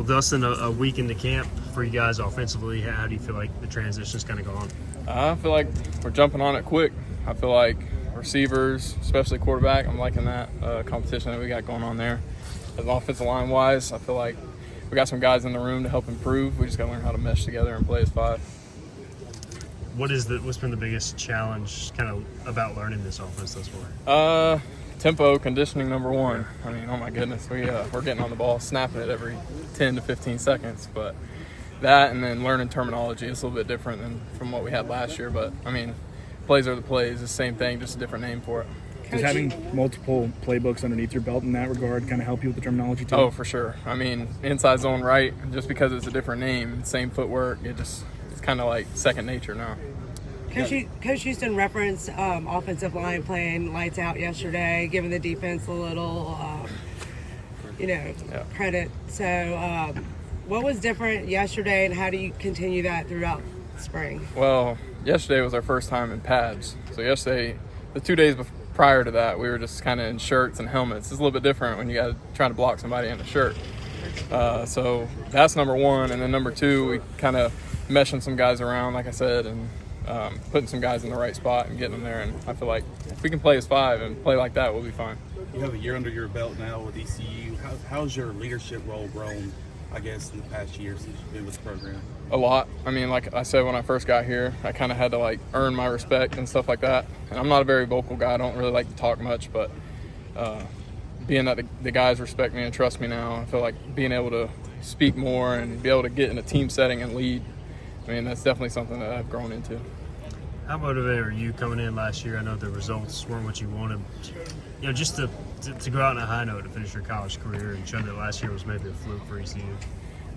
Dustyn, a week into camp for you guys offensively. How do you feel like the transition's kind of gone? I feel like we're jumping on it quick. I feel like receivers, especially quarterback, I'm liking that competition that we got going on there. As an offensive line wise, I feel like we got some guys in the room to help improve. We just got to learn how to mesh together and play as five. What's been the biggest challenge kind of about learning this offense thus far? Tempo, conditioning, number one. I mean, oh my goodness, we're getting on the ball, snapping it every 10 to 15 seconds. But that and then learning terminology is a little bit different than from what we had last year. But, I mean, plays are the plays, the same thing, just a different name for it. Does having multiple playbooks underneath your belt in that regard kind of help you with the terminology too? Oh, for sure. I mean, inside zone right, just because it's a different name, same footwork, it's kind of like second nature now. Coach Houston referenced offensive line playing lights out yesterday, giving the defense a little, credit. So what was different yesterday, and how do you continue that throughout spring? Well, yesterday was our first time in pads. So yesterday, the 2 days prior to that, we were just kind of in shirts and helmets. It's a little bit different when you got to try to block somebody in a shirt. So that's number one. And then number two, we kind of meshing some guys around, like I said, and putting some guys in the right spot and getting them there. And I feel like if we can play as five and play like that, we'll be fine. You have a year under your belt now with ECU. How's your leadership role grown, I guess, in the past year since you've been with the program? A lot. I mean, like I said, when I first got here, I kind of had to, like, earn my respect and stuff like that. And I'm not a very vocal guy. I don't really like to talk much. But being that the guys respect me and trust me now, I feel like being able to speak more and be able to get in a team setting and lead, I mean, that's definitely something that I've grown into. How motivated were you coming in last year? I know the results weren't what you wanted. Just to go out on a high note to finish your college career and show that last year was maybe a fluke for ECU.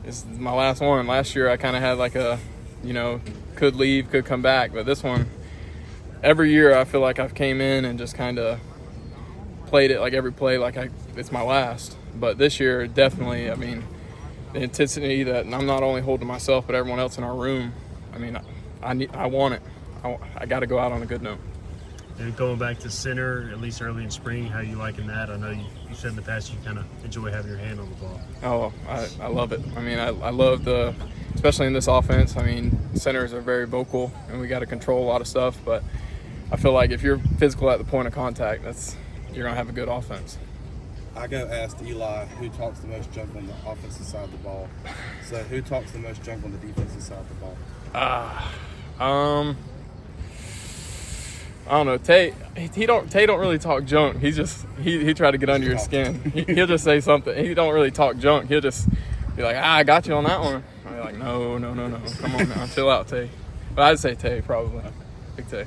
This is my last one. Last year I kind of had like could leave, could come back. But this one, every year I feel like I've came in and just kind of played it like every play like it's my last. But this year, definitely, I mean, the intensity that I'm not only holding myself but everyone else in our room, I mean, I want it. I got to go out on a good note. And going back to center, at least early in spring, how are you liking that? I know you said in the past you kind of enjoy having your hand on the ball. Oh, I love it. I mean, I love especially in this offense, I mean, centers are very vocal and we got to control a lot of stuff. But I feel like if you're physical at the point of contact, you're going to have a good offense. I go ask Eli who talks the most junk on the offensive side of the ball. So who talks the most junk on the defensive side of the ball? I don't know. Tay don't really talk junk. He tried to get under your skin. He'll just say something. He don't really talk junk. He'll just be like, I got you on that one. I'll be like, no. Come on now. Chill out, Tay. But I'd say Tay probably. Big Tay.